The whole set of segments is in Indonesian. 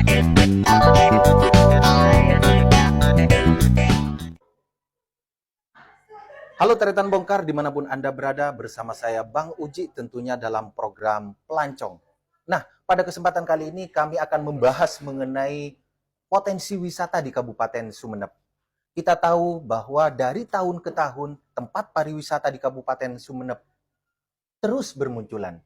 Halo Teretan Bongkar, dimanapun Anda berada, bersama saya Bang Uji tentunya dalam program Pelancong. Nah, pada kesempatan kali ini kami akan membahas mengenai potensi wisata di Kabupaten Sumeneb. Kita tahu bahwa dari tahun ke tahun, tempat pariwisata di Kabupaten Sumeneb terus bermunculan.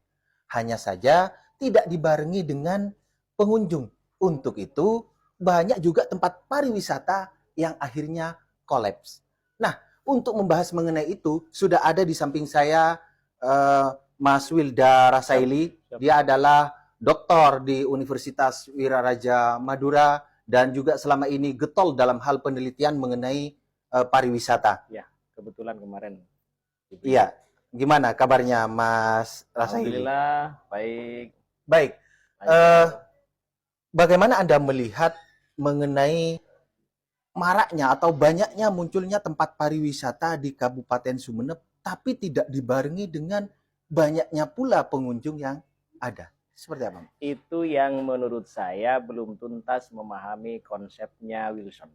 Hanya saja tidak dibarengi dengan pengunjung. Untuk itu, banyak juga tempat pariwisata yang akhirnya kolaps. Nah, untuk membahas mengenai itu, sudah ada di samping saya Mas Wilda Rasaili. Dia adalah doktor di Universitas Wiraraja Madura dan juga selama ini getol dalam hal penelitian mengenai pariwisata. Ya, kebetulan kemarin. Iya, gimana kabarnya Mas Rasaili? Alhamdulillah, baik. Baik. Bagaimana Anda melihat mengenai maraknya atau banyaknya munculnya tempat pariwisata di Kabupaten Sumeneb, tapi tidak dibarengi dengan banyaknya pula pengunjung yang ada? Seperti apa? Itu yang menurut saya belum tuntas memahami konsepnya Wilson.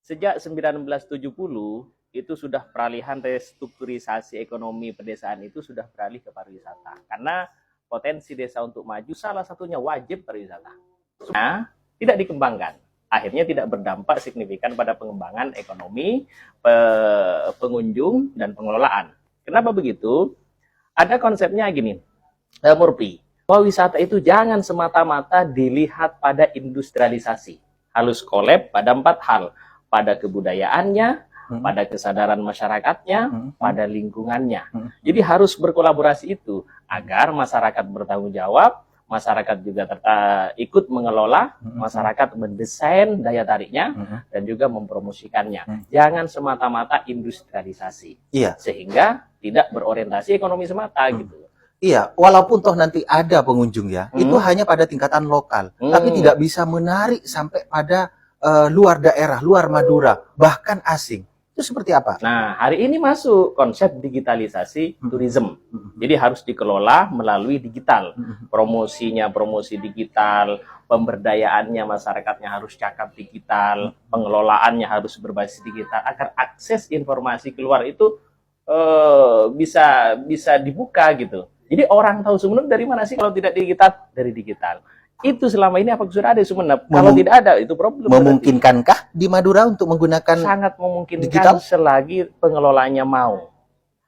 Sejak 1970 itu sudah peralihan restrukturisasi ekonomi pedesaan itu sudah beralih ke pariwisata. Karena potensi desa untuk maju salah satunya wajib pariwisata. Nah, tidak dikembangkan. Akhirnya tidak berdampak signifikan pada pengembangan ekonomi, pengunjung, dan pengelolaan. Kenapa begitu? Ada konsepnya gini, Murphy, bahwa wisata itu jangan semata-mata dilihat pada industrialisasi. Harus kolab pada 4 hal. Pada kebudayaannya, pada kesadaran masyarakatnya, pada lingkungannya. Jadi harus berkolaborasi itu, agar masyarakat bertanggung jawab, masyarakat juga ikut mengelola, masyarakat mendesain daya tariknya, dan juga mempromosikannya. Jangan semata-mata industrialisasi. Iya. Sehingga tidak berorientasi ekonomi semata gitu. Iya, walaupun toh nanti ada pengunjung ya, itu hanya pada tingkatan lokal, tapi tidak bisa menarik sampai pada luar daerah, luar Madura, bahkan asing. Itu seperti apa? Nah, hari ini masuk konsep digitalisasi tourism. Jadi harus dikelola melalui digital. Promosinya promosi digital, pemberdayaannya masyarakatnya harus cakap digital, pengelolaannya harus berbasis digital agar akses informasi keluar itu bisa dibuka gitu. Jadi orang tahu Sumeneb dari mana sih kalau tidak digital? Dari digital. Itu selama ini apa sudah ada di Sumeneb? Kalau tidak ada, itu problem. Memungkinkankah di Madura untuk menggunakan sangat memungkinkan digital? Selagi pengelolanya mau.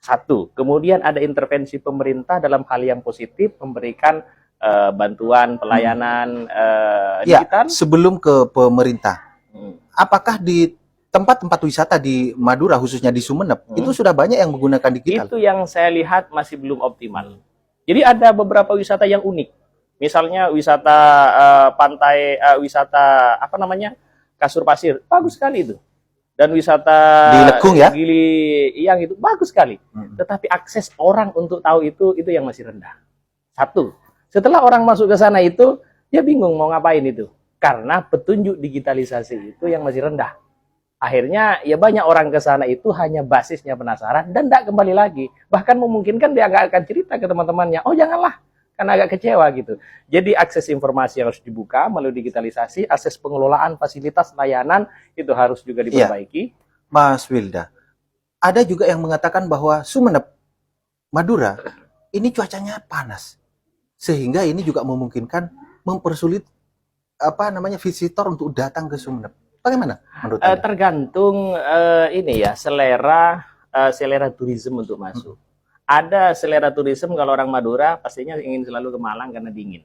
Satu, kemudian ada intervensi pemerintah dalam hal yang positif, memberikan bantuan pelayanan digital. Ya, sebelum ke pemerintah, apakah di tempat-tempat wisata di Madura, khususnya di Sumeneb, itu sudah banyak yang menggunakan digital? Itu yang saya lihat masih belum optimal. Jadi ada beberapa wisata yang unik. Misalnya wisata pantai, wisata apa namanya, Kasur Pasir, bagus sekali itu. Dan wisata di Lekung ya, Gili Iyang itu bagus sekali. Tetapi akses orang untuk tahu itu yang masih rendah. Satu, setelah orang masuk ke sana itu dia bingung mau ngapain itu, karena petunjuk digitalisasi itu yang masih rendah. Akhirnya ya banyak orang ke sana itu hanya basisnya penasaran dan tidak kembali lagi. Bahkan memungkinkan dia nggak akan cerita ke teman-temannya, oh janganlah, karena agak kecewa gitu. Jadi akses informasi harus dibuka melalui digitalisasi, akses pengelolaan fasilitas layanan itu harus juga diperbaiki. Ya. Mas Wilda, ada juga yang mengatakan bahwa Sumeneb, Madura, ini cuacanya panas, sehingga ini juga memungkinkan mempersulit visitor untuk datang ke Sumeneb. Bagaimana menurut Anda? Tergantung ini ya selera turisme untuk masuk. Ada selera turisme kalau orang Madura pastinya ingin selalu ke Malang karena dingin.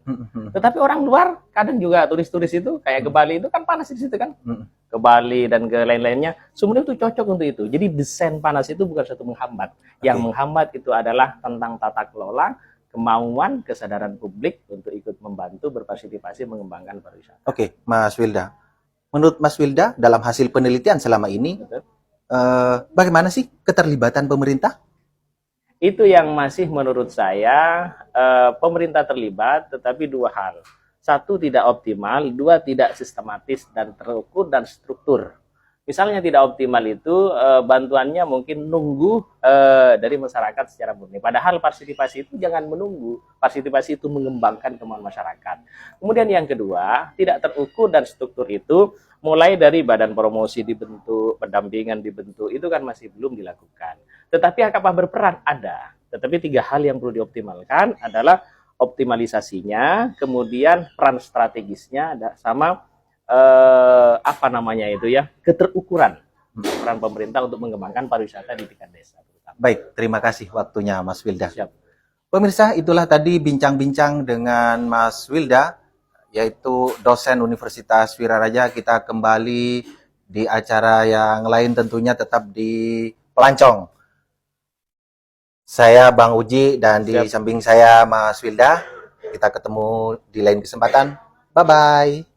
Tetapi orang luar kadang juga turis-turis itu kayak ke Bali itu kan panas di situ kan. Ke Bali dan ke lain-lainnya, Sumeneb itu cocok untuk itu. Jadi desain panas itu bukan satu menghambat. Yang menghambat itu adalah tentang tata kelola, kemauan, kesadaran publik untuk ikut membantu berpartisipasi mengembangkan pariwisata. Oke, Mas Wilda. Menurut Mas Wilda dalam hasil penelitian selama ini, bagaimana sih keterlibatan pemerintah? Itu yang masih menurut saya pemerintah terlibat, tetapi 2 hal. 1, tidak optimal, 2, tidak sistematis dan terukur dan struktur. Misalnya tidak optimal itu bantuannya mungkin nunggu dari masyarakat secara murni. Padahal partisipasi itu jangan menunggu. Partisipasi itu mengembangkan kemauan masyarakat. Kemudian yang kedua, tidak terukur dan struktur itu mulai dari badan promosi dibentuk, pendampingan dibentuk, itu kan masih belum dilakukan. Tetapi apakah berperan? Ada. Tetapi 3 hal yang perlu dioptimalkan adalah optimalisasinya, kemudian peran strategisnya, sama apa namanya itu ya, keterukuran peran pemerintah untuk mengembangkan pariwisata di tingkat desa. Baik, terima kasih waktunya Mas Wilda. Siap. Pemirsa, itulah tadi bincang-bincang dengan Mas Wilda, yaitu dosen Universitas Wiraraja. Kita kembali di acara yang lain tentunya tetap di Pelancong. Saya Bang Uji dan di Siap. samping saya Mas Wilda. Kita ketemu di lain kesempatan. Bye-bye.